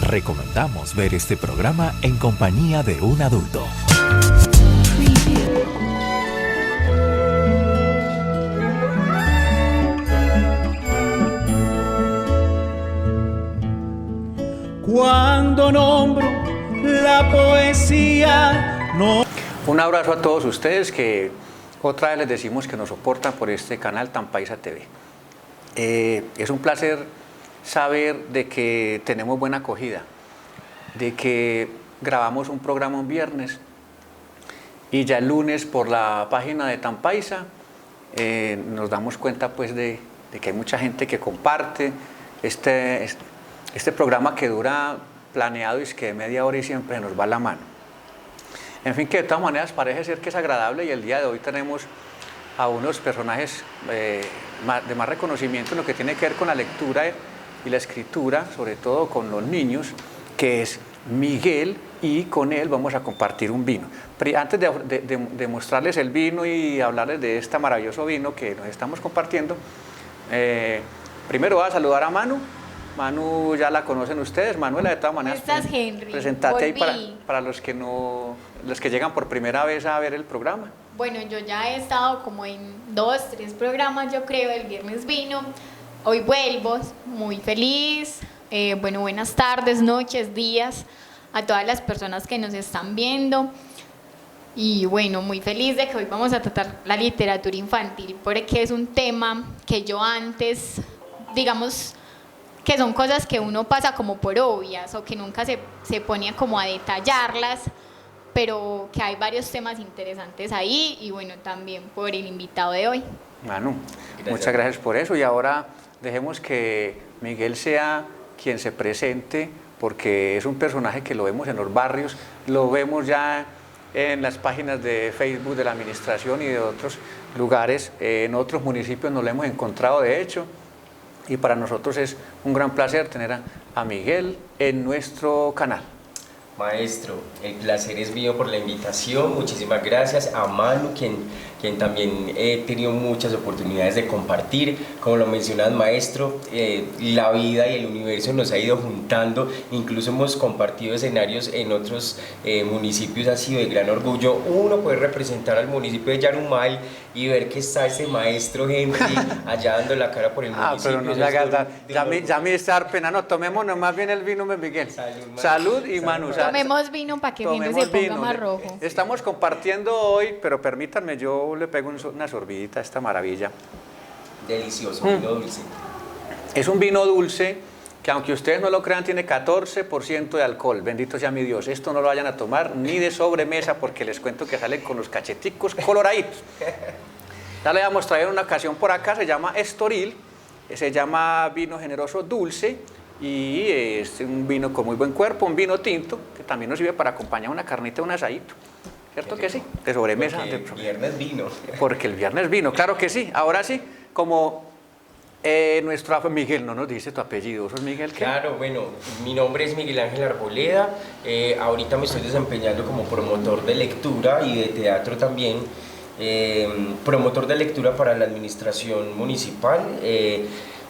Recomendamos ver este programa en compañía de un adulto. Cuando nombro la poesía, no. Un abrazo a todos ustedes que otra vez les decimos que nos soportan por este canal Tan Paisa TV. Es un placer saber de que tenemos buena acogida, de que grabamos un programa un viernes y ya el lunes por la página de Tan Paisa nos damos cuenta pues de que hay mucha gente que comparte este programa que dura planeado y es que de media hora y siempre nos va la mano. En fin, que de todas maneras parece ser que es agradable y el día de hoy tenemos a unos personajes de más reconocimiento en lo que tiene que ver con la lectura y la escritura, sobre todo con los niños, que es Miguel, y con él vamos a compartir un vino. Antes de mostrarles el vino y hablarles de este maravilloso vino que nos estamos compartiendo, primero voy a saludar a Manu. Manu ya la conocen ustedes. Manuela, de todas maneras, ¿cómo estás, Henry? Presentate ahí para los que llegan por primera vez a ver el programa. Bueno, yo ya he estado como en 2, 3 programas, yo creo. El viernes vino, hoy vuelvo, muy feliz. Bueno, buenas tardes, noches, días a todas las personas que nos están viendo. Y bueno, muy feliz de que hoy vamos a tratar la literatura infantil, porque es un tema que yo antes, digamos, que son cosas que uno pasa como por obvias o que nunca se pone como a detallarlas, pero que hay varios temas interesantes ahí y bueno, también por el invitado de hoy. Manu, muchas gracias por eso y ahora dejemos que Miguel sea quien se presente, porque es un personaje que lo vemos en los barrios, lo vemos ya en las páginas de Facebook de la administración y de otros lugares, en otros municipios nos lo hemos encontrado de hecho. Y para nosotros es un gran placer tener a Miguel en nuestro canal. Maestro, el placer es mío por la invitación, muchísimas gracias a Manu, quien también he tenido muchas oportunidades de compartir. Como lo mencionas, maestro, la vida y el universo nos ha ido juntando, incluso hemos compartido escenarios en otros municipios, ha sido de gran orgullo uno poder representar al municipio de Yarumay y ver que está ese maestro Henry allá dando la cara por el municipio. Pero no me hagas dar, ya me está dar pena, no, tomémonos más bien el vino, Miguel. Salud y Manu. Tomemos vino para que Henry se ponga más rojo. Estamos compartiendo hoy, pero permítanme, yo le pego una sorbidita a esta maravilla. Delicioso, vino dulce. Es un vino dulce que, aunque ustedes no lo crean, tiene 14% de alcohol. Bendito sea mi Dios. Esto no lo vayan a tomar ni de sobremesa porque les cuento que salen con los cacheticos coloraditos. Ya le habíamos traído una ocasión por acá, se llama Estoril, se llama vino generoso dulce y es un vino con muy buen cuerpo, un vino tinto que también nos sirve para acompañar una carnita, un asadito. ¿Cierto que sí? De sobremesa. Porque el viernes vino. Porque el viernes vino, claro que sí. Ahora sí, como nuestro Miguel, no nos dice tu apellido, ¿sos Miguel qué? Claro, bueno, mi nombre es Miguel Ángel Arboleda, ahorita me estoy desempeñando como promotor de lectura y de teatro también, promotor de lectura para la administración municipal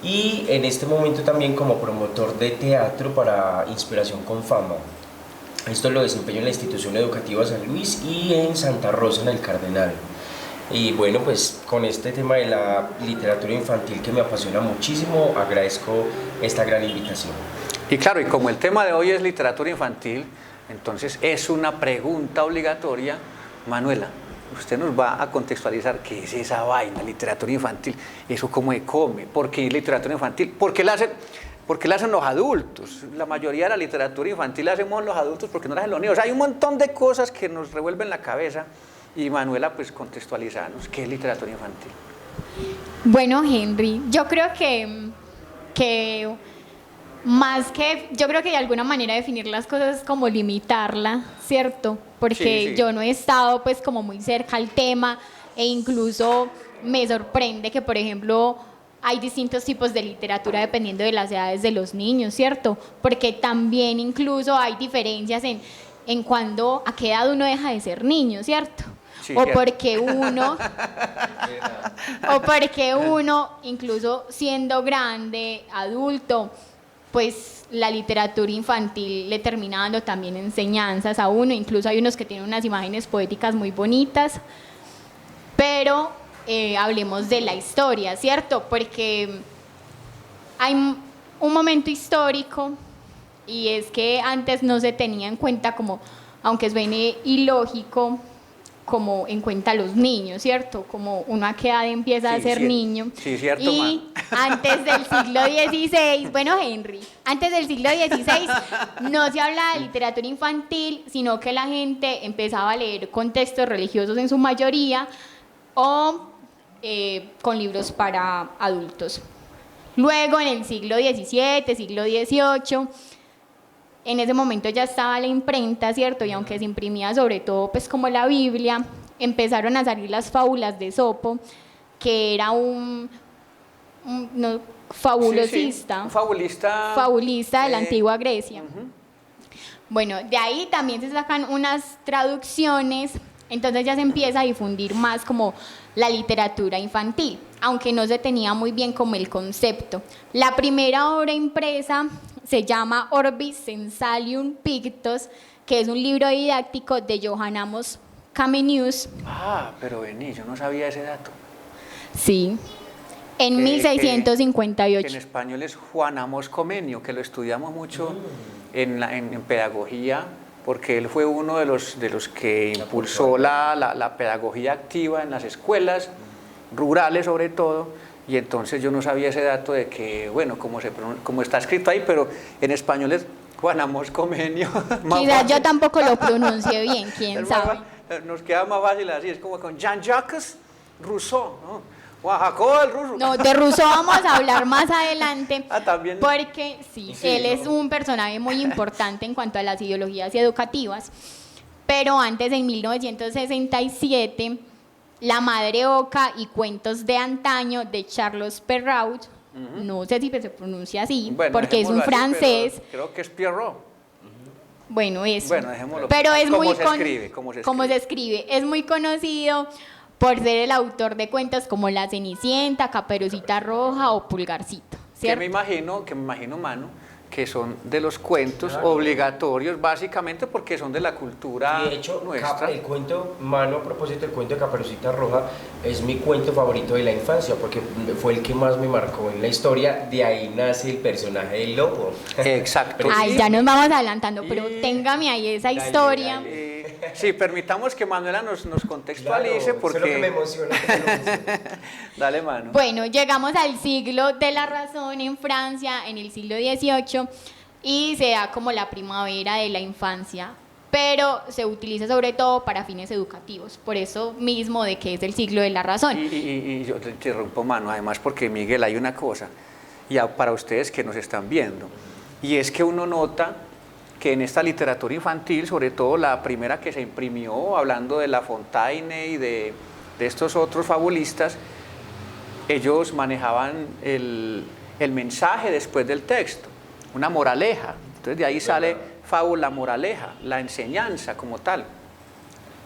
y en este momento también como promotor de teatro para Inspiración con Fama. Esto lo desempeño en la institución educativa San Luis y en Santa Rosa, en el Cardenal. Y bueno, pues con este tema de la literatura infantil que me apasiona muchísimo, agradezco esta gran invitación. Y claro, y como el tema de hoy es literatura infantil, entonces es una pregunta obligatoria. Manuela, usted nos va a contextualizar qué es esa vaina, literatura infantil, eso cómo se come, por qué literatura infantil, por qué la hacen los adultos. La mayoría de la literatura infantil la hacemos los adultos porque no la hacen los niños. Hay un montón de cosas que nos revuelven la cabeza. Y Manuela, pues contextualizarnos, ¿qué es literatura infantil? Bueno, Henry, yo creo que más que, yo creo que de alguna manera definir las cosas es como limitarla, ¿cierto? Porque yo no he estado pues como muy cerca al tema e incluso me sorprende que, por ejemplo, hay distintos tipos de literatura dependiendo de las edades de los niños, ¿cierto? Porque también incluso hay diferencias en cuando, a qué edad uno deja de ser niño, ¿cierto? Sí, o porque uno, incluso siendo grande, adulto, pues la literatura infantil le termina dando también enseñanzas a uno, incluso hay unos que tienen unas imágenes poéticas muy bonitas, pero hablemos de la historia, ¿cierto? Porque hay un momento histórico y es que antes no se tenía en cuenta como, aunque suene ilógico, como en cuenta a los niños, ¿cierto? Como uno a qué edad empieza a ser niño. Sí, cierto, y antes del siglo XVI, bueno, Henry, antes del siglo XVI no se hablaba de literatura infantil, sino que la gente empezaba a leer con textos religiosos en su mayoría o con libros para adultos. Luego, en el siglo XVII, siglo XVIII, en ese momento ya estaba la imprenta, ¿cierto? Y aunque se imprimía sobre todo, pues como la Biblia, empezaron a salir las fábulas de Esopo, que era un fabulosista, un fabulista de la antigua Grecia. Bueno, de ahí también se sacan unas traducciones, entonces ya se empieza a difundir más como la literatura infantil, aunque no se tenía muy bien como el concepto. La primera obra impresa se llama Orbis Sensalium Pictos, que es un libro didáctico de Johann Amos Comenius. Ah, pero vení, yo no sabía ese dato. Sí, en 1658. Que en español es Juan Amos Comenio, que lo estudiamos mucho en pedagogía, porque él fue uno de los que impulsó la pedagogía activa en las escuelas rurales sobre todo. Y entonces yo no sabía ese dato de que, bueno, como está escrito ahí, pero en español es Juan Amos Comenio. Quizás yo tampoco lo pronuncie bien, quién sabe. Nos queda más fácil así, es como con Jean-Jacques Rousseau, ¿no? Jacobo el ruso. No, de Rousseau vamos a hablar más adelante. También. Porque sí, él es un personaje muy importante en cuanto a las ideologías educativas. Pero antes, en 1967... La Madre Oca y Cuentos de Antaño de Charles Perrault, no sé si se pronuncia así, bueno, porque es un francés. Así, creo que es Pierrot. Bueno, eso. Bueno, dejémoslo. Pero es ¿Cómo muy se escribe? Es muy conocido por ser el autor de cuentos como La Cenicienta, Caperucita Roja o Pulgarcito, ¿cierto? Que me imagino, Manu, que son de los cuentos obligatorios, básicamente porque son de la cultura de hecho, nuestra. El cuento, Manu, a propósito del cuento de Caperucita Roja, es mi cuento favorito de la infancia, porque fue el que más me marcó en la historia, de ahí nace el personaje del lobo. Exacto. Ay, ya nos vamos adelantando, pero téngame ahí esa historia. Dale. Sí, permitamos que Manuela nos contextualice, claro, porque... Eso es lo que me emociona. Dale, Manu. Bueno, llegamos al siglo de la razón en Francia, en el siglo XVIII, y se da como la primavera de la infancia, pero se utiliza sobre todo para fines educativos, por eso mismo de que es el siglo de la razón. Y yo te interrumpo, Manu, además porque, Miguel, hay una cosa, y para ustedes que nos están viendo, y es que uno nota que en esta literatura infantil, sobre todo la primera que se imprimió, hablando de La Fontaine y de estos otros fabulistas, ellos manejaban el mensaje después del texto, una moraleja. Entonces de ahí sale fábula, moraleja, la enseñanza como tal.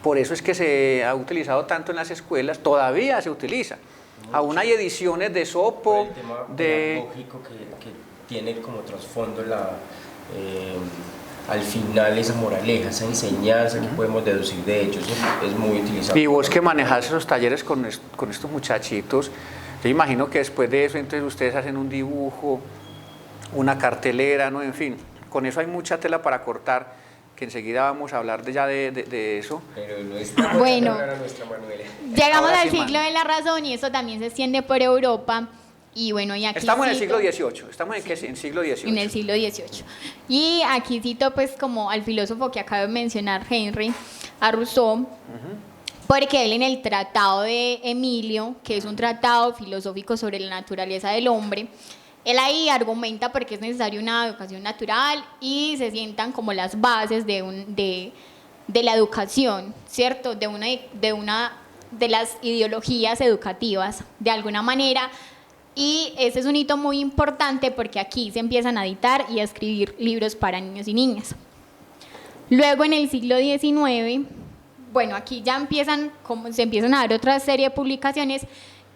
Por eso es que se ha utilizado tanto en las escuelas, todavía se utiliza. Mucho. Aún hay ediciones de Esopo, el tema pedagógico que tiene como trasfondo al final esa moraleja, esa enseñanza que podemos deducir de ellos, es muy utilizado. Y vos que manejás esos talleres con estos muchachitos, yo imagino que después de eso entonces ustedes hacen un dibujo, una cartelera, ¿no? En fin, con eso hay mucha tela para cortar, que enseguida vamos a hablar de eso. Pero no está bueno, nuestra Manuela. Llegamos Ahora al sí, siglo de la razón y esto también se extiende por Europa. Y bueno, y aquí estamos en el siglo XVIII, ¿estamos en qué? En siglo XVIII. En el siglo XVIII. Y aquí cito pues como al filósofo que acabo de mencionar, Henry, a Rousseau, porque él en el Tratado de Emilio, que es un tratado filosófico sobre la naturaleza del hombre, él ahí argumenta porque es necesaria una educación natural y se sientan como las bases de la educación, ¿cierto? De las ideologías educativas, de alguna manera. Y ese es un hito muy importante porque aquí se empiezan a editar y a escribir libros para niños y niñas. Luego en el siglo XIX, bueno, aquí ya se empiezan a dar otra serie de publicaciones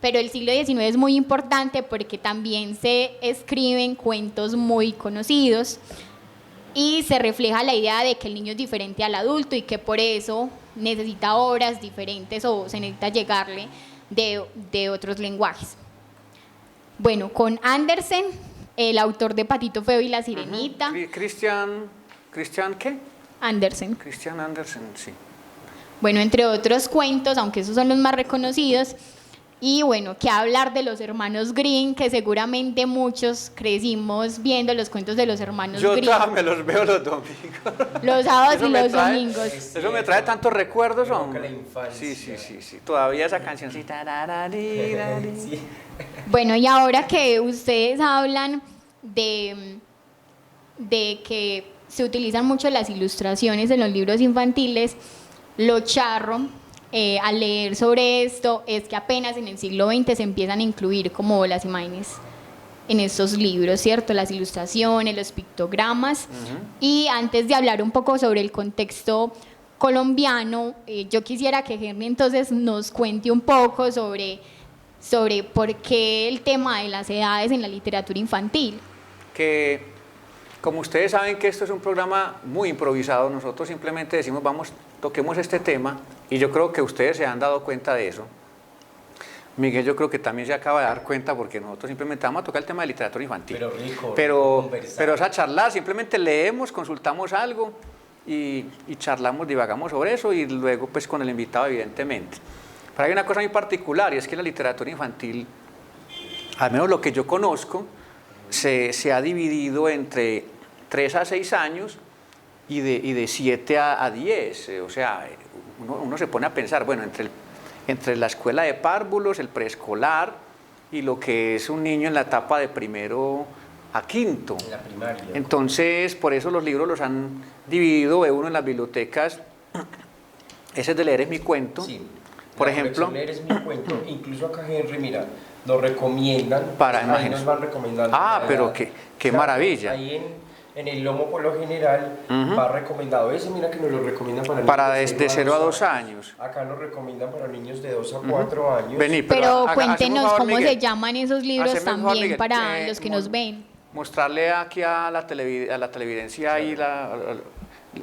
pero el siglo XIX es muy importante porque también se escriben cuentos muy conocidos y se refleja la idea de que el niño es diferente al adulto y que por eso necesita obras diferentes o se necesita llegarle de otros lenguajes. Bueno, con Andersen, el autor de Patito Feo y la Sirenita. Christian ¿qué? Andersen. Christian Andersen, sí. Bueno, entre otros cuentos, aunque esos son los más reconocidos. Y bueno, que hablar de los hermanos Grimm, que seguramente muchos crecimos viendo los cuentos de los hermanos Grimm. Yo todavía me los veo los domingos. Los sábados Eso y me los trae- domingos. Eso me trae tantos recuerdos, Evoca hombre. la infancia. Sí. Todavía esa cancioncita. Sí. Bueno, y ahora que ustedes hablan de que se utilizan mucho las ilustraciones en los libros infantiles, lo charro al leer sobre esto es que apenas en el siglo XX se empiezan a incluir como las imágenes en estos libros, ¿cierto? Las ilustraciones, los pictogramas. Y antes de hablar un poco sobre el contexto colombiano, yo quisiera que Henry entonces nos cuente un poco sobre por qué el tema de las edades en la literatura infantil. Que como ustedes saben que esto es un programa muy improvisado, nosotros simplemente decimos toquemos este tema y yo creo que ustedes se han dado cuenta de eso. Miguel yo creo que también se acaba de dar cuenta porque nosotros simplemente vamos a tocar el tema de literatura infantil. Pero rico, Pero conversar. esa charla simplemente leemos, consultamos algo y charlamos, divagamos sobre eso y luego pues con el invitado evidentemente. Pero hay una cosa muy particular y es que la literatura infantil, al menos lo que yo conozco, se ha dividido entre 3 a 6 años y de 7 a 10. O sea, uno se pone a pensar, bueno, entre la escuela de párvulos, el preescolar y lo que es un niño en la etapa de primero a quinto. En la primaria. Entonces, por eso los libros los han dividido, ve uno en las bibliotecas, ese de leer es mi cuento. Sí. Por La ejemplo, colección Leer es mi cuento. Incluso acá Henry, mira, nos recomiendan. Para ahí imágenes. nos van recomendando. Ah, la pero edad. qué maravilla. Ahí en el lomo por lo general va recomendado ese, mira que nos lo recomiendan para niños desde 0 a 2 años. Acá nos recomiendan para niños de 2 a 4 años. Vení, Pero hacemos cuéntenos favor, cómo Miguel. se llaman esos libros Haceme favor, también Miguel, para los que nos ven. Mostrarle aquí a la televidencia ahí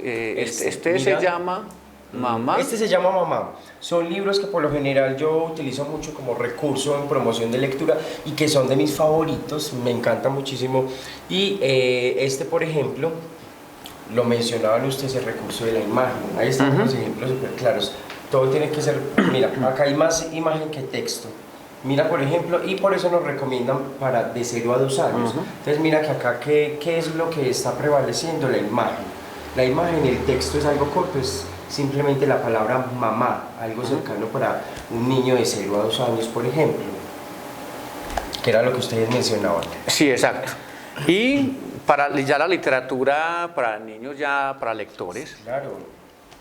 este Mira. se llama Mamá. Este se llama Mamá. Son libros que por lo general yo utilizo mucho como recurso en promoción de lectura y que son de mis favoritos, me encanta muchísimo. Y este, por ejemplo, lo mencionaban ustedes, el recurso de la imagen. Ahí están los ejemplos súper claros. Todo tiene que ser, mira, acá hay más imagen que texto. Mira, por ejemplo, y por eso nos recomiendan para de 0 a 2 años. Entonces, mira que acá, ¿qué es lo que está prevaleciendo? La imagen. La imagen, el texto es algo corto, es simplemente la palabra mamá, algo cercano para un niño de 0 a 2 años, por ejemplo, que era lo que ustedes mencionaban. Sí, exacto. Y ya la literatura para niños, ya para lectores, Claro.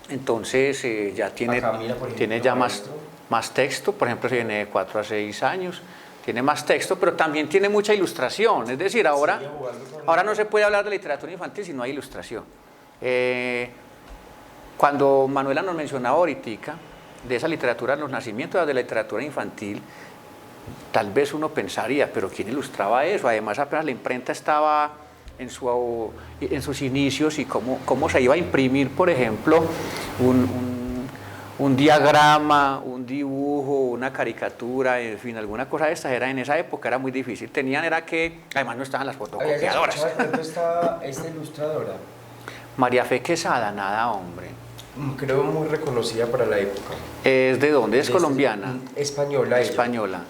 entonces ya tiene, Acá, mira, por ejemplo, tiene ya maestro. más texto, por ejemplo, si viene de 4 a 6 años, tiene más texto, pero también tiene mucha ilustración, es decir, ahora no se puede hablar de literatura infantil si no hay ilustración. Cuando Manuela nos mencionaba ahorita de esa literatura, los nacimientos de la literatura infantil, tal vez uno pensaría, pero ¿quién ilustraba eso? Además, apenas la imprenta estaba en sus inicios y cómo se iba a imprimir, por ejemplo, un diagrama, un dibujo, una caricatura, en fin, alguna cosa de estas era en esa época, era muy difícil. Además no estaban las fotocopiadoras. ¿Cuánto está esta ilustradora? María Fe Quesada, nada, hombre. Creo muy reconocida para la época. ¿Es de dónde? ¿Es colombiana? Española. ella. Española.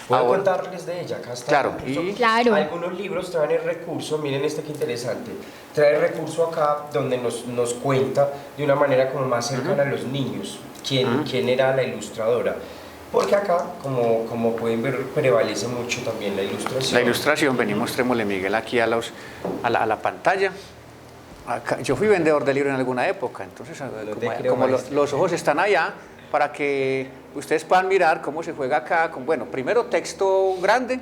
Puedo contarles de ella, acá está. Claro, Incluso Claro. Algunos libros traen el recurso, miren este que interesante, trae el recurso acá donde nos cuenta de una manera como más cercana a los niños quién era la ilustradora. Porque acá, como pueden ver, prevalece mucho también la ilustración. La ilustración, vení, mostrémosle, Miguel, aquí a la pantalla. Acá, yo fui vendedor de libros en alguna época, entonces como los ojos están allá, para que ustedes puedan mirar cómo se juega acá, primero texto grande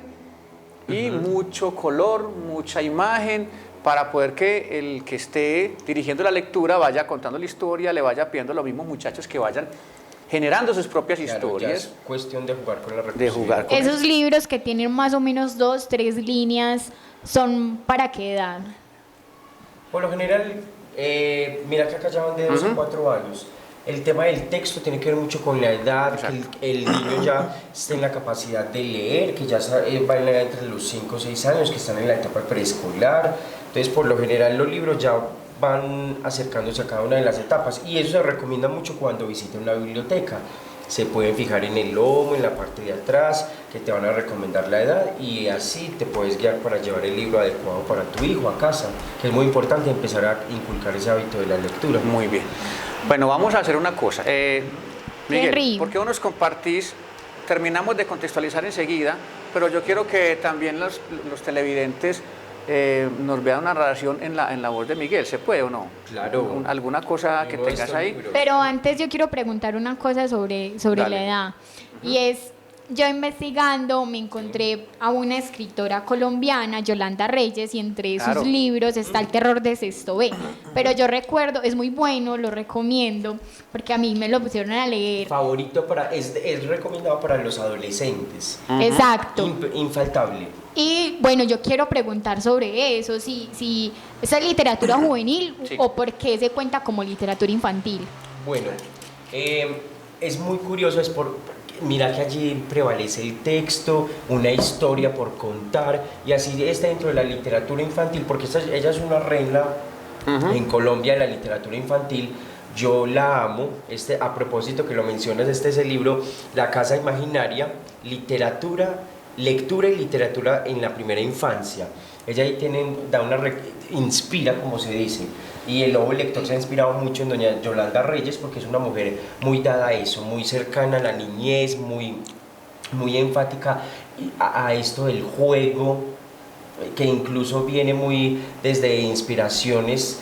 y mucho color, mucha imagen, para poder que el que esté dirigiendo la lectura vaya contando la historia, le vaya pidiendo a los mismos muchachos que vayan generando sus propias Claro, ya historias. es cuestión de jugar con la recursividad. De jugar con Esos libros que tienen más o menos 2, 3 líneas, ¿son para qué edad? Por lo general, mira que acá ya van de 2 a 4 años. El tema del texto tiene que ver mucho con la edad, que el niño ya esté en la capacidad de leer, que ya va en la edad entre los 5 o 6 años, que están en la etapa preescolar. Entonces, por lo general, los libros ya van acercándose a cada una de las etapas, y eso se recomienda mucho cuando visiten una biblioteca. Se pueden fijar en el lomo, en la parte de atrás, que te van a recomendar la edad, y así te puedes guiar para llevar el libro adecuado para tu hijo a casa, que es muy importante empezar a inculcar ese hábito de la lectura. Muy bien. Bueno, vamos a hacer una cosa. Miguel, Henry. ¿por qué no nos compartís? Terminamos de contextualizar enseguida, pero yo quiero que también los televidentes nos vean una narración en la voz de Miguel. ¿Se puede o no? Claro. ¿Alguna cosa que Tenemos tengas estos ahí? libros. Pero antes yo quiero preguntar una cosa sobre Dale. la edad. Y es, yo investigando me encontré a una escritora colombiana, Yolanda Reyes, y entre Claro. sus libros está El terror de sexto B. Pero yo recuerdo, es muy bueno, lo recomiendo, porque a mí me lo pusieron a leer. Favorito es recomendado para los adolescentes. Exacto. Infaltable. Y bueno, yo quiero preguntar sobre eso, si esa es literatura juvenil Sí. o por qué se cuenta como literatura infantil. Bueno, es muy curioso, mira que allí prevalece el texto, una historia por contar, y así está dentro de la literatura infantil, porque ella es una reina en Colombia de la literatura infantil. Yo la amo. A propósito que lo mencionas, este es el libro La Casa Imaginaria, lectura y literatura en la primera infancia. Ella ahí inspira, como se dice, y el Lobo Lector se ha inspirado mucho en doña Yolanda Reyes, porque es una mujer muy dada a eso, muy cercana a la niñez, muy enfática a esto del juego, que incluso viene muy desde inspiraciones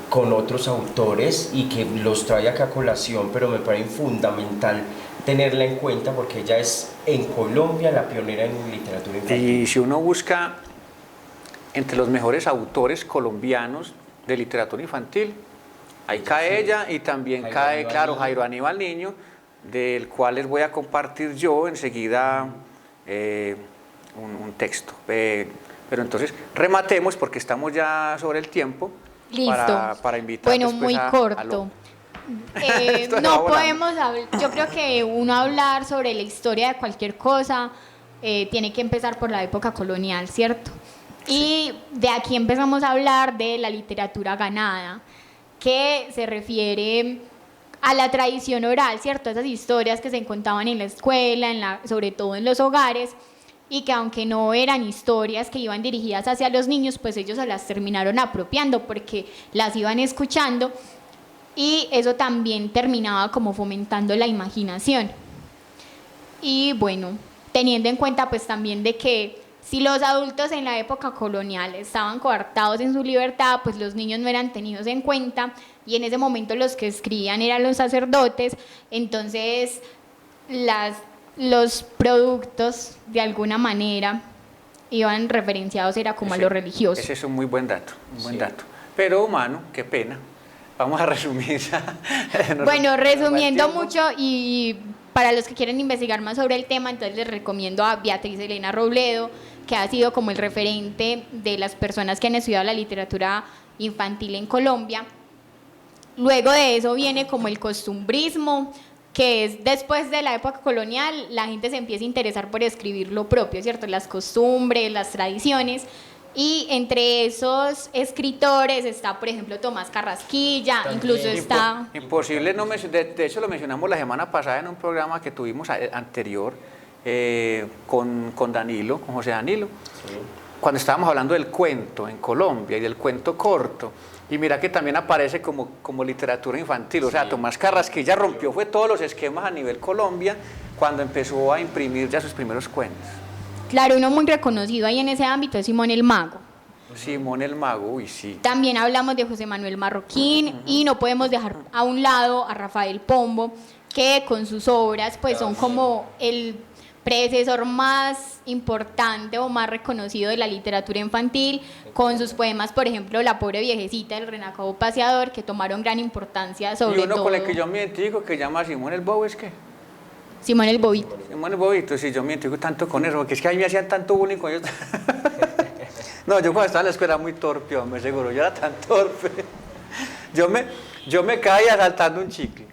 con otros autores, y que los trae acá a colación, pero me parece fundamental tenerla en cuenta, porque ella es en Colombia la pionera en literatura infantil. Y si uno busca entre los mejores autores colombianos de literatura infantil, ahí cae ella, y también Jairo cae, Aníbal claro, Niño. Jairo Aníbal Niño, del cual les voy a compartir yo enseguida un texto. Pero entonces rematemos, porque estamos ya sobre el tiempo. Listo. Para invitar bueno, después muy a corto. Lobo. Esto se va No volando. podemos hablar, yo creo que uno hablar sobre la historia de cualquier cosa tiene que empezar por la época colonial, ¿cierto? Y de aquí empezamos a hablar de la literatura ganada, que se refiere a la tradición oral, ¿cierto? Esas historias que se contaban en la escuela, sobre todo en los hogares, y que aunque no eran historias que iban dirigidas hacia los niños, pues ellos se las terminaron apropiando porque las iban escuchando, y eso también terminaba como fomentando la imaginación. Y bueno, teniendo en cuenta pues también de que si los adultos en la época colonial estaban coartados en su libertad, pues los niños no eran tenidos en cuenta, y en ese momento los que escribían eran los sacerdotes. Entonces los productos de alguna manera iban referenciados era como a lo religioso. Ese es un muy buen dato, dato. Pero humano, qué pena. Vamos a resumir. Bueno, resumiendo mucho, y para los que quieren investigar más sobre el tema, entonces les recomiendo a Beatriz Elena Robledo, que ha sido como el referente de las personas que han estudiado la literatura infantil en Colombia. Luego de eso viene como el costumbrismo, que es después de la época colonial, la gente se empieza a interesar por escribir lo propio, ¿cierto? Las costumbres, las tradiciones. Y entre esos escritores está, por ejemplo, Tomás Carrasquilla, También. incluso está... Imposible, de hecho lo mencionamos la semana pasada en un programa que tuvimos anterior con Danilo, con José Danilo, Sí. cuando estábamos hablando del cuento en Colombia y del cuento corto. Y mira que también aparece como literatura infantil. O sea, Tomás Carrasquilla fue todos los esquemas a nivel Colombia cuando empezó a imprimir ya sus primeros cuentos. Claro, uno muy reconocido ahí en ese ámbito es Simón el Mago. Simón el Mago, uy, sí. También hablamos de José Manuel Marroquín, y no podemos dejar a un lado a Rafael Pombo, que con sus obras pues son como el predecesor más importante o más reconocido de la literatura infantil, con sus poemas, por ejemplo, La pobre viejecita, El renacado paseador, que tomaron gran importancia sobre todo. Y uno con el que yo me identifico, que llama Simón el Bobo, ¿es qué? Simón el Bobito. Simón el Bobito, sí, yo me identifico tanto con eso, porque es que a mí me hacían tanto bullying con ellos. No, yo cuando estaba en la escuela era muy torpe, hombre, seguro, yo era tan torpe. Yo me caía saltando un chicle.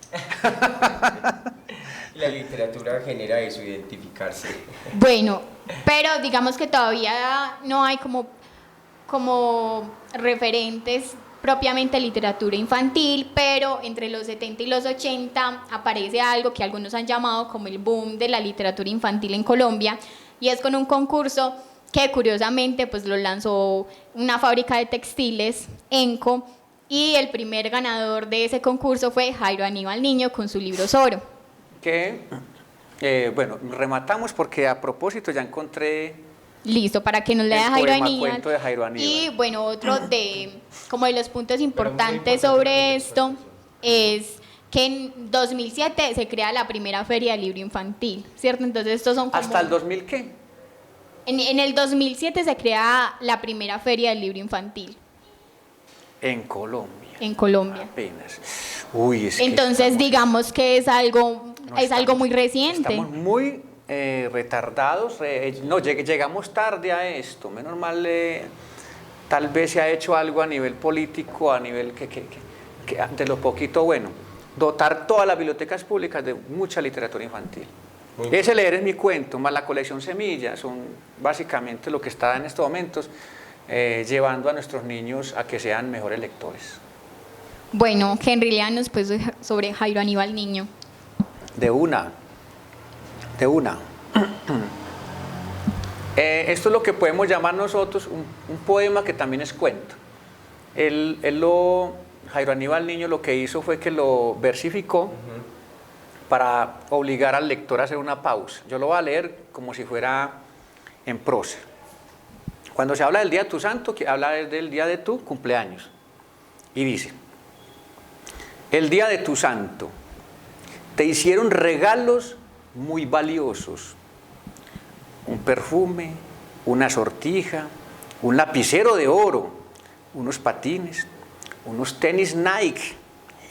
La literatura genera eso, identificarse. Bueno, pero digamos que todavía no hay como referentes propiamente de literatura infantil, pero entre los 70 y los 80 aparece algo que algunos han llamado como el boom de la literatura infantil en Colombia, y es con un concurso que curiosamente pues lo lanzó una fábrica de textiles, Enco, y el primer ganador de ese concurso fue Jairo Aníbal Niño con su libro Zoro. Que, bueno, rematamos porque a propósito ya encontré... Listo, para que nos lea el Jairo poema Aníbal. cuento de Jairo Aníbal. Y bueno, otro como de los puntos importantes sobre esto es que en 2007 se crea la primera feria del libro infantil, ¿cierto? Entonces estos son como... ¿Hasta el 2000 qué? En el 2007 se crea la primera feria del libro infantil. En Colombia. En Colombia. Apenas. Uy, es entonces que digamos que es algo muy reciente. Estamos muy retardados, no, llegamos tarde a esto, menos mal, tal vez se ha hecho algo a nivel político, a nivel que de lo poquito bueno, dotar todas las bibliotecas públicas de mucha literatura infantil. Ese Leer es mi cuento, más la colección Semillas, son básicamente lo que está en estos momentos llevando a nuestros niños a que sean mejores lectores. Bueno, Henry, léanos pues sobre Jairo Aníbal Niño. De una. Esto es lo que podemos llamar nosotros un poema que también es cuento. Jairo Aníbal Niño lo que hizo fue que lo versificó para obligar al lector a hacer una pausa. Yo lo voy a leer como si fuera en prosa. Cuando se habla del día de tu santo, que habla del día de tu cumpleaños. Y dice: el día de tu santo te hicieron regalos muy valiosos, un perfume, una sortija, un lapicero de oro, unos patines, unos tenis Nike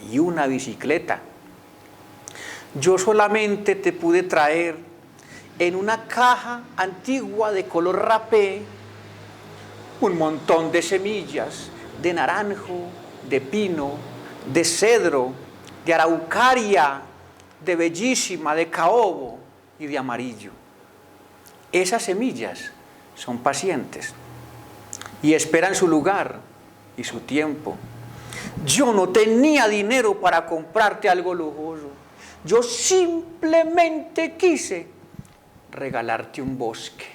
y una bicicleta. Yo solamente te pude traer en una caja antigua de color rapé un montón de semillas de naranjo, de pino, de cedro, de araucaria, de bellísima, de caobo y de amarillo. Esas semillas son pacientes y esperan su lugar y su tiempo. Yo no tenía dinero para comprarte algo lujoso. Yo simplemente quise regalarte un bosque.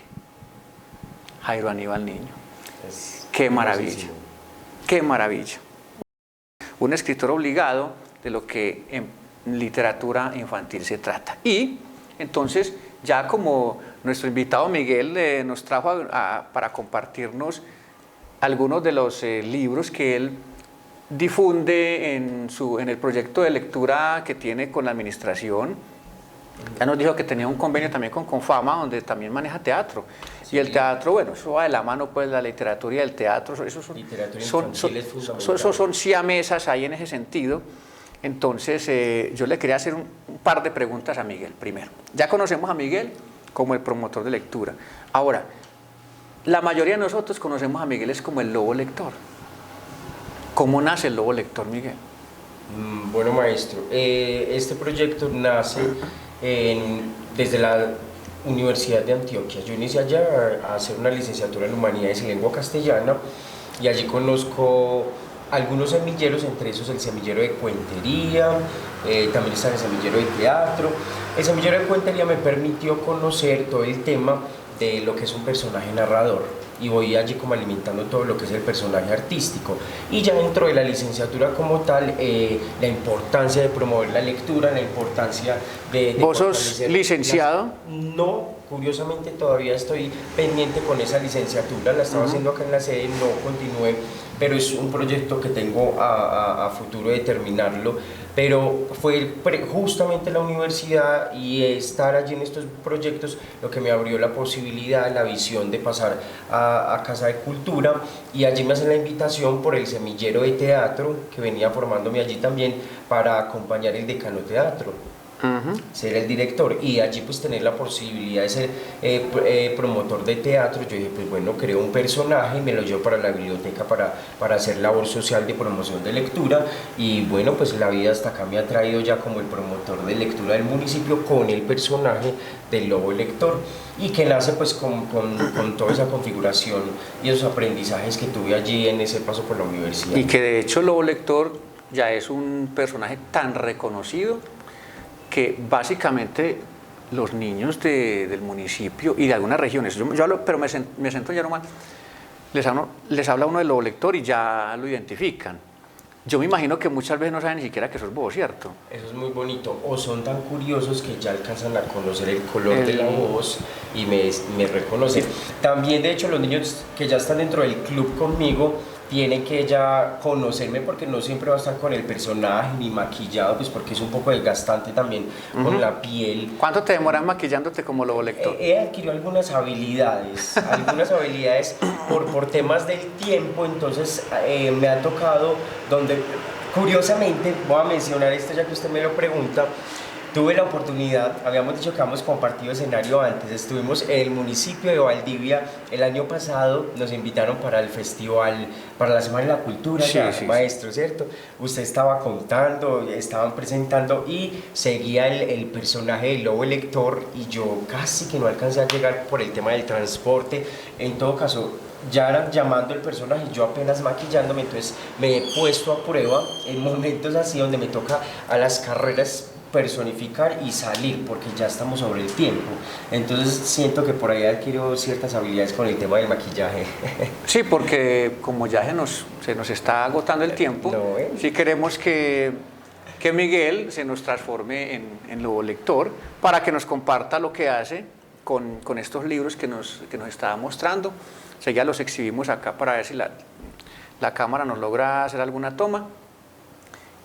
Jairo Aníbal Niño. Qué maravilla, qué maravilla. Un escritor obligado de lo que en literatura infantil se trata. Y entonces, ya como nuestro invitado Miguel nos trajo para compartirnos algunos de los libros que él difunde en el proyecto de lectura que tiene con la administración. Ya nos dijo que tenía un convenio también con Confama, donde también maneja teatro. Sí. Y el teatro, bueno, eso va de la mano, pues, la literatura y el teatro, esos son siamesas ahí en ese sentido. Entonces, yo le quería hacer un par de preguntas a Miguel. Primero, ya conocemos a Miguel como el promotor de lectura. Ahora, la mayoría de nosotros conocemos a Miguel es como el lobo lector. ¿Cómo nace el lobo lector, Miguel? Bueno, maestro, este proyecto nace desde la Universidad de Antioquia. Yo inicié allá a hacer una licenciatura en Humanidades y Lengua Castellana, y allí conozco algunos semilleros, entre esos el semillero de cuentería, también está el semillero de teatro. El semillero de cuentería me permitió conocer todo el tema de lo que es un personaje narrador, y voy allí como alimentando todo lo que es el personaje artístico. Y ya dentro de la licenciatura como tal, la importancia de promover la lectura, la importancia de... ¿Vos sos licenciado? No Curiosamente todavía estoy pendiente con esa licenciatura, la estaba haciendo acá en la sede, no continué, pero es un proyecto que tengo a futuro de terminarlo. Pero fue justamente la universidad y estar allí en estos proyectos lo que me abrió la posibilidad, la visión de pasar a Casa de Cultura, y allí me hacen la invitación por el semillero de teatro que venía formándome allí también para acompañar el Decano Teatro. Ser el director, y allí pues tener la posibilidad de ser promotor de teatro. Yo dije, pues bueno, creo un personaje y me lo llevo para la biblioteca para hacer labor social de promoción de lectura, y bueno, pues la vida hasta acá me ha traído ya como el promotor de lectura del municipio con el personaje del Lobo Lector, y que nace pues con toda esa configuración y esos aprendizajes que tuve allí en ese paso por la universidad. Y que de hecho el Lobo Lector ya es un personaje tan reconocido que básicamente los niños del municipio y de algunas regiones, yo hablo, pero me siento ya nomás, les habla uno del Lobo Lector y ya lo identifican. Yo me imagino que muchas veces no saben ni siquiera que sos vos, ¿cierto? Eso es muy bonito, o son tan curiosos que ya alcanzan a conocer el color de la voz y me reconocen. También, de hecho, los niños que ya están dentro del club conmigo tienen que ya conocerme, porque no siempre va a estar con el personaje ni maquillado, pues porque es un poco desgastante también con la piel. ¿Cuánto te demoras maquillándote como Lobo Lector? He adquirido algunas habilidades por temas del tiempo, entonces me ha tocado donde, curiosamente, voy a mencionar esto ya que usted me lo pregunta. Tuve la oportunidad, habíamos dicho que habíamos compartido escenario antes, estuvimos en el municipio de Valdivia el año pasado, nos invitaron para el festival, para la Semana de la Cultura, sí, maestro, ¿cierto? Usted estaba contando, estaban presentando y seguía el personaje del Lobo Lector, y yo casi que no alcancé a llegar por el tema del transporte. En todo caso, ya eran llamando el personaje, yo apenas maquillándome, entonces me he puesto a prueba en momentos así donde me toca a las carreras personificar y salir, porque ya estamos sobre el tiempo. Entonces siento que por ahí adquiero ciertas habilidades con el tema del maquillaje. Sí, porque como ya se nos está agotando el tiempo, sí queremos que Miguel se nos transforme en Lobo Lector para que nos comparta lo que hace con estos libros que nos estaba mostrando. O sea, ya los exhibimos acá para ver si la cámara nos logra hacer alguna toma.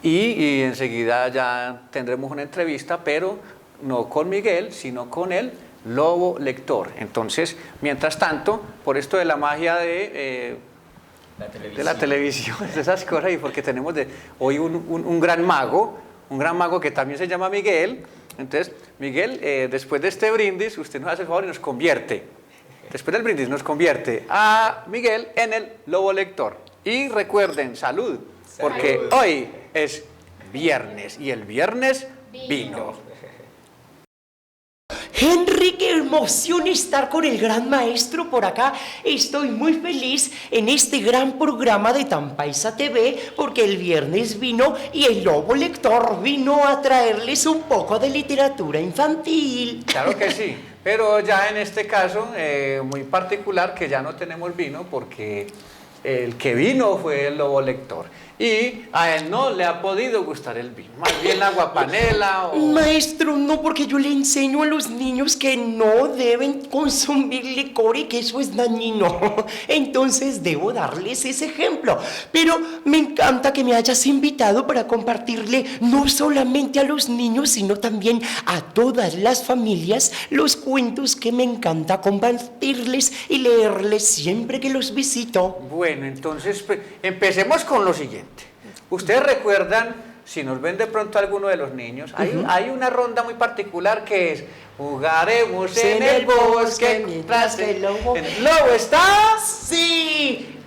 Y enseguida ya tendremos una entrevista, pero no con Miguel, sino con el Lobo Lector. Entonces, mientras tanto, por esto de la magia de la televisión, de esas cosas, y porque tenemos hoy un gran mago que también se llama Miguel. Entonces, Miguel, después de este brindis, usted nos hace el favor y nos convierte, después del brindis, nos convierte a Miguel en el Lobo Lector. Y recuerden, salud. Porque hoy es viernes y el viernes vino. Henry, qué emoción estar con el gran maestro por acá. Estoy muy feliz en este gran programa de Tampaisa TV, porque el viernes vino y el Lobo Lector vino a traerles un poco de literatura infantil. Claro que sí, pero ya en este caso muy particular, que ya no tenemos vino, porque el que vino fue el Lobo Lector. Y a él no le ha podido gustar el vino, más bien agua panela o... Maestro, no, porque yo le enseño a los niños que no deben consumir licor y que eso es dañino. Entonces debo darles ese ejemplo. Pero me encanta que me hayas invitado para compartirle no solamente a los niños, sino también a todas las familias los cuentos que me encanta compartirles y leerles siempre que los visito. Bueno, entonces empecemos con lo siguiente. Ustedes recuerdan, si nos ven de pronto alguno de los niños, hay una ronda muy particular que es: jugaremos en el bosque mientras que el lobo está. Sí,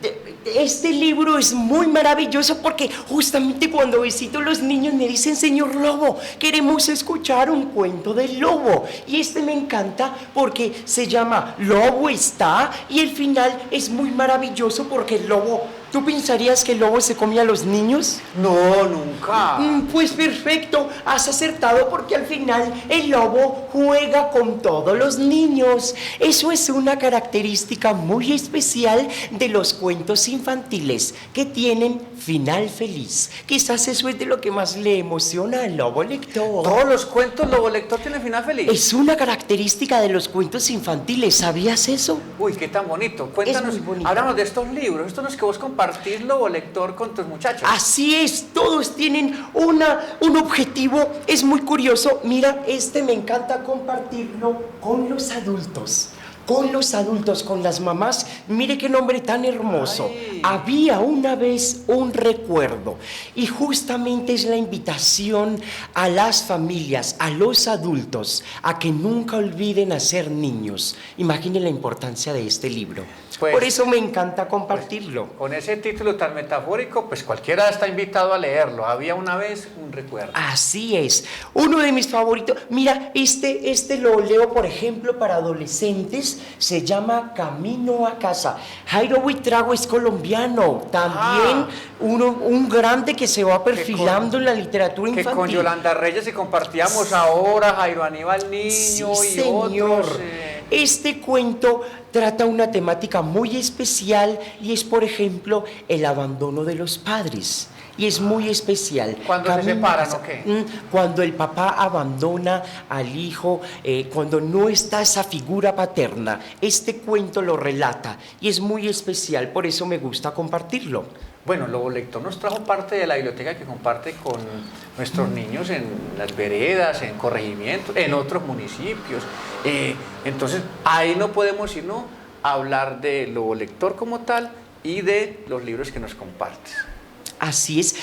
este libro es muy maravilloso porque justamente cuando visito a los niños me dicen: señor Lobo, queremos escuchar un cuento del lobo. Y este me encanta porque se llama Lobo está, y el final es muy maravilloso porque el lobo ¿Tú pensarías que el lobo se comía a los niños? No, nunca. Pues perfecto, has acertado porque al final el lobo juega con todos los niños. Eso es una característica muy especial de los cuentos infantiles, que tienen final feliz. Quizás eso es de lo que más le emociona al lobo lector. ¿Todos los cuentos lobo lector tienen final feliz? Es una característica de los cuentos infantiles, ¿sabías eso? Uy, qué tan bonito. Cuéntanos, muy bonito. háblanos de estos libros, estos los que vos compartís lobo lector con tus muchachos. Así es, todos tienen un objetivo, es muy curioso. Mira, me encanta compartirlo con los adultos. Con los adultos, con las mamás. Mire qué nombre tan hermoso. Ay. Había una vez un recuerdo, y justamente es la invitación a las familias, a los adultos, a que nunca olviden a ser niños. Imagine la importancia de este libro. Pues, por eso me encanta compartirlo. Con ese título tan metafórico, pues cualquiera está invitado a leerlo. Había una vez un recuerdo. Así es, uno de mis favoritos. Mira, este lo leo, por ejemplo, para adolescentes. Se llama Camino a Casa. Jairo Buitrago es colombiano, también un grande que se va perfilando en la literatura infantil. Que con Yolanda Reyes y compartíamos ahora, Jairo Aníbal Niño Sí, y señor. otros. Este cuento trata una temática muy especial y es, por ejemplo, el abandono de los padres. Y es muy especial. ¿Cuándo se separan o qué? Cuando el papá abandona al hijo, cuando no está esa figura paterna. Este cuento lo relata y es muy especial, por eso me gusta compartirlo. Bueno, Lobo Lector nos trajo parte de la biblioteca que comparte con nuestros niños en las veredas, en corregimientos, en otros municipios. Entonces, ahí no podemos sino hablar de Lobo Lector como tal y de los libros que nos compartes. Así es.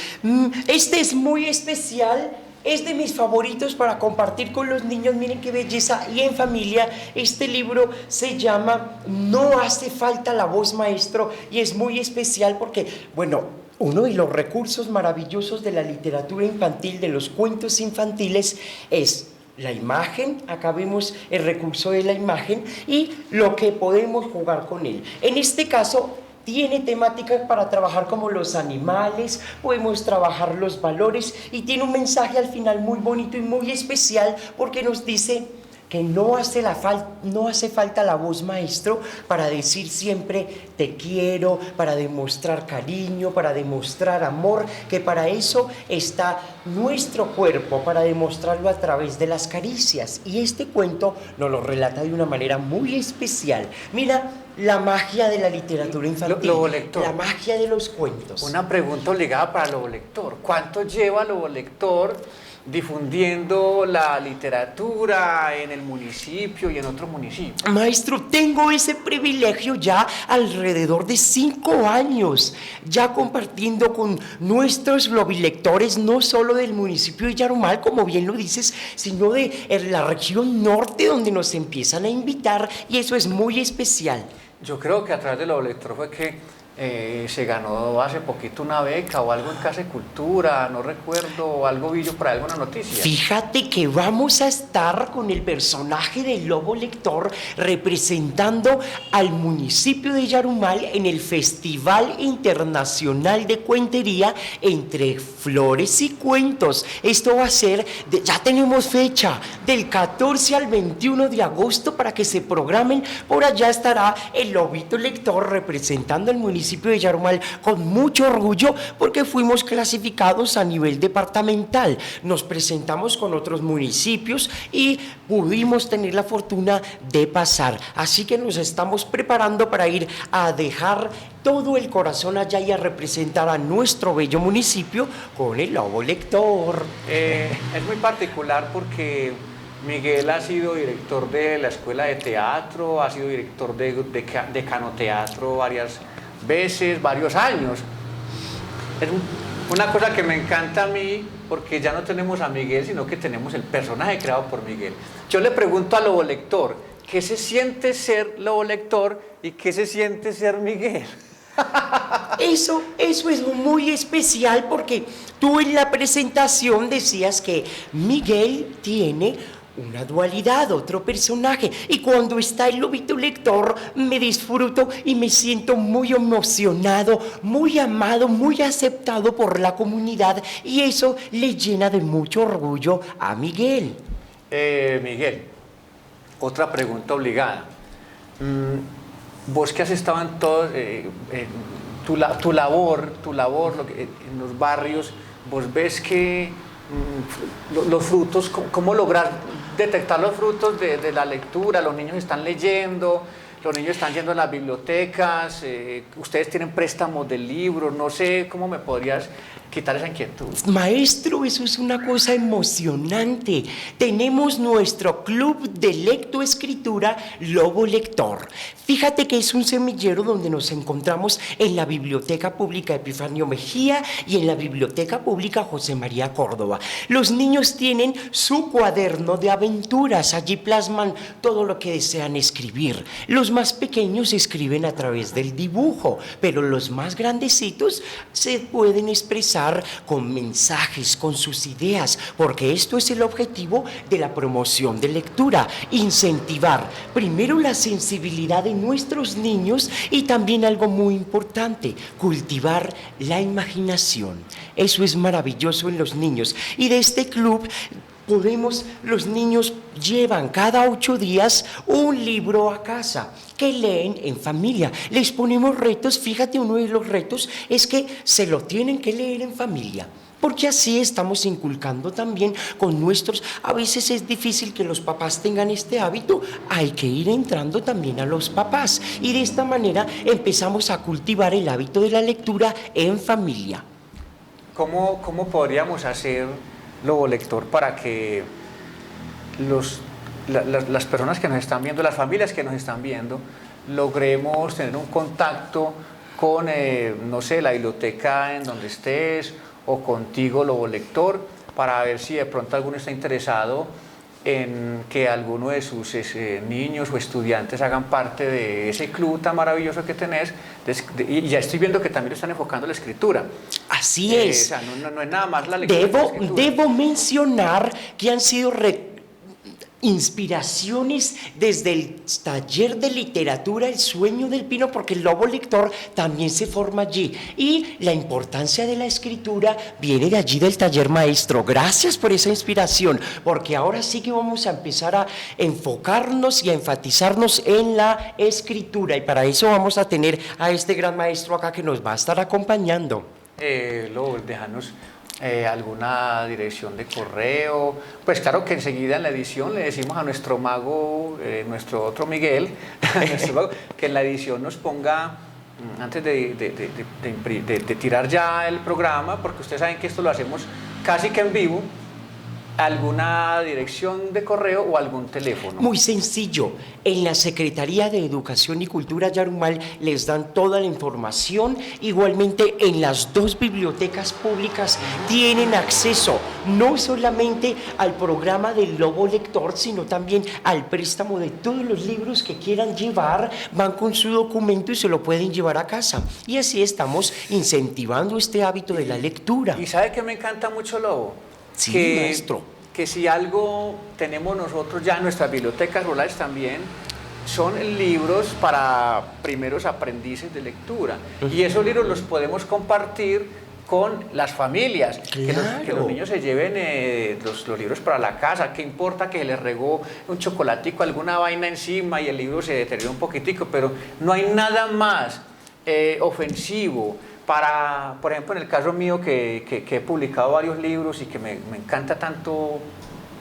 Este es muy especial. Es de mis favoritos para compartir con los niños. Miren qué belleza. Y en familia, este libro se llama No hace falta la voz, maestro. Y es muy especial porque, bueno, uno de los recursos maravillosos de la literatura infantil, de los cuentos infantiles, es la imagen. Acá vemos el recurso de la imagen y lo que podemos jugar con él. En este caso, tiene temáticas para trabajar como los animales, podemos trabajar los valores y tiene un mensaje al final muy bonito y muy especial porque nos dice que no hace falta la voz, maestro, para decir siempre te quiero, para demostrar cariño, para demostrar amor, que para eso está nuestro cuerpo, para demostrarlo a través de las caricias. Y este cuento nos lo relata de una manera muy especial. Mira, la magia de la literatura infantil, Lobo Lector. La magia de los cuentos. Una pregunta obligada para Lobo Lector. ¿Cuánto lleva Lobo Lector difundiendo la literatura en el municipio y en otros municipios? Maestro, tengo ese privilegio ya alrededor de 5 años, ya compartiendo con nuestros lobilectores, no solo del municipio de Yarumal, como bien lo dices, sino de la región norte, donde nos empiezan a invitar, y eso es muy especial. Yo creo que a través de Lobo Lector fue que se ganó hace poquito una beca o algo en Casa de Cultura, no recuerdo, o algo vi yo por ahí, alguna noticia. Fíjate que vamos a estar con el personaje del Lobo Lector representando al municipio de Yarumal en el Festival Internacional de Cuentería Entre Flores y Cuentos. Esto va a ser, ya tenemos fecha, del 14 al 21 de agosto para que se programen. Por allá estará el Lobito Lector representando al municipio de Yarumal con mucho orgullo porque fuimos clasificados a nivel departamental. Nos presentamos con otros municipios y pudimos tener la fortuna de pasar. Así que nos estamos preparando para ir a dejar todo el corazón allá y a representar a nuestro bello municipio con el Lobo Lector. Es muy particular porque Miguel ha sido director de la Escuela de Teatro, ha sido director de Canoteatro varias veces, varios años. Es una cosa que me encanta a mí porque ya no tenemos a Miguel, sino que tenemos el personaje creado por Miguel. Yo le pregunto a Lobo Lector, ¿qué se siente ser Lobo Lector y qué se siente ser Miguel? Eso es muy especial porque tú en la presentación decías que Miguel tiene una dualidad, otro personaje. Y cuando está el lobito lector, me disfruto y me siento muy emocionado, muy amado, muy aceptado por la comunidad. Y eso le llena de mucho orgullo a Miguel. Miguel, otra pregunta obligada. Vos que has estado en todo, tu labor en los barrios, vos ves que los frutos, ¿cómo lograr detectar los frutos de la lectura? Los niños están leyendo, los niños están yendo a las bibliotecas, ustedes tienen préstamos de libros, no sé cómo me podrías quitar esa inquietud. Maestro, eso es una cosa emocionante. Tenemos nuestro club de lectoescritura Lobo Lector. Fíjate que es un semillero donde nos encontramos en la Biblioteca Pública Epifanio Mejía y en la Biblioteca Pública José María Córdoba. Los niños tienen su cuaderno de aventuras. Allí plasman todo lo que desean escribir. Los más pequeños escriben a través del dibujo, pero los más grandecitos se pueden expresar con mensajes, con sus ideas, porque esto es el objetivo de la promoción de lectura: incentivar primero la sensibilidad de nuestros niños y también algo muy importante, cultivar la imaginación. Eso es maravilloso en los niños. Y de este club los niños llevan cada 8 días un libro a casa que leen en familia. Les ponemos retos. Fíjate, uno de los retos es que se lo tienen que leer en familia, porque así estamos inculcando también con nuestros. A veces es difícil que los papás tengan este hábito, hay que ir entrando también a los papás, y de esta manera empezamos a cultivar el hábito de la lectura en familia. ¿Cómo podríamos hacer, Lobo Lector, para que las personas que nos están viendo, las familias que nos están viendo, logremos tener un contacto con, no sé, la biblioteca en donde estés, o contigo, Lobo Lector, para ver si de pronto alguno está interesado en que alguno de sus niños o estudiantes hagan parte de ese club tan maravilloso que tenés? Y ya estoy viendo que también lo están enfocando en la escritura. Así es. O sea, no es nada más la lectura. Debo mencionar que han sido inspiraciones desde el taller de literatura El Sueño del Pino, porque el Lobo Lector también se forma allí, y la importancia de la escritura viene de allí, del taller maestro. Gracias por esa inspiración, porque ahora sí que vamos a empezar a enfocarnos y a enfatizarnos en la escritura, y para eso vamos a tener a este gran maestro acá que nos va a estar acompañando. Lobo, déjanos alguna dirección de correo. Pues claro que enseguida en la edición le decimos a nuestro mago, nuestro otro Miguel, que en la edición nos ponga, antes de tirar ya el programa, porque ustedes saben que esto lo hacemos casi que en vivo, alguna dirección de correo o algún teléfono. Muy sencillo. En la Secretaría de Educación y Cultura Yarumal les dan toda la información. Igualmente en las 2 bibliotecas públicas tienen acceso no solamente al programa del Lobo Lector, sino también al préstamo de todos los libros que quieran llevar. Van con su documento y se lo pueden llevar a casa. Y así estamos incentivando este hábito de la lectura. ¿Y sabe que me encanta mucho, Lobo? Sí, maestro. Que si algo tenemos nosotros ya en nuestras bibliotecas rurales también, son libros para primeros aprendices de lectura. Y esos libros los podemos compartir con las familias. Claro. Que los niños se lleven los libros para la casa. ¿Qué importa que les regó un chocolatico, alguna vaina encima y el libro se deteriora un poquitico? Pero no hay nada más ofensivo para, por ejemplo, en el caso mío, que he publicado varios libros y que me encanta tanto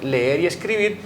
leer y escribir,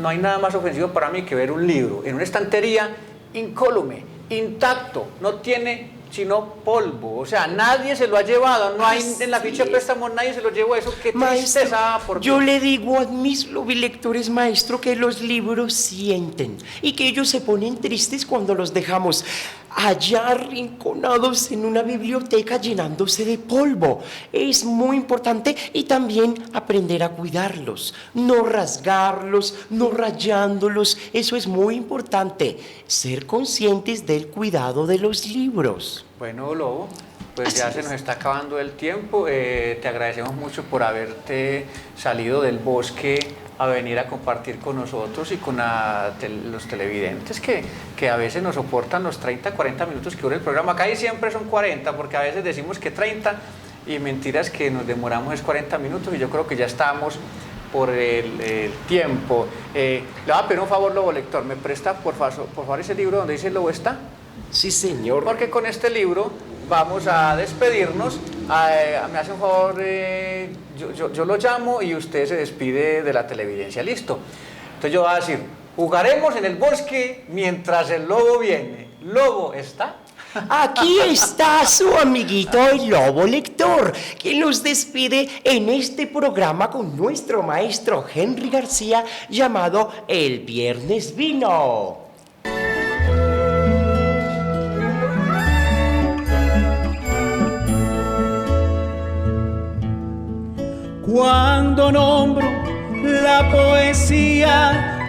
no hay nada más ofensivo para mí que ver un libro en una estantería incólume, intacto, no tiene sino polvo, o sea, nadie se lo ha llevado, no hay en la ficha de préstamo, nadie se lo llevó. Eso, qué tristeza. Yo le digo a mis lobilectores, maestro, que los libros sienten y que ellos se ponen tristes cuando los dejamos allá arrinconados en una biblioteca llenándose de polvo. Es muy importante, y también aprender a cuidarlos, no rasgarlos, no rayándolos. Eso es muy importante, ser conscientes del cuidado de los libros. Bueno, Lobo, pues ya se nos está acabando el tiempo. Te agradecemos mucho por haberte salido del bosque a venir a compartir con nosotros y con los televidentes que a veces nos soportan los 30, 40 minutos que dura el programa. Acá siempre son 40, porque a veces decimos que 30 y mentiras que nos demoramos es 40 minutos y yo creo que ya estamos por el tiempo. Le voy a pedir un favor, Lobo Lector, ¿me presta por favor ese libro donde dice el lobo está? Sí, señor. Porque con este libro vamos a despedirnos. Me hace un favor, yo lo llamo y usted se despide de la televidencia. Listo. Entonces yo voy a decir, jugaremos en el bosque mientras el lobo viene. ¿Lobo está? Aquí está su amiguito el Lobo Lector, que nos despide en este programa con nuestro maestro Henry García llamado El Viernes Vino. Cuando nombro la poesía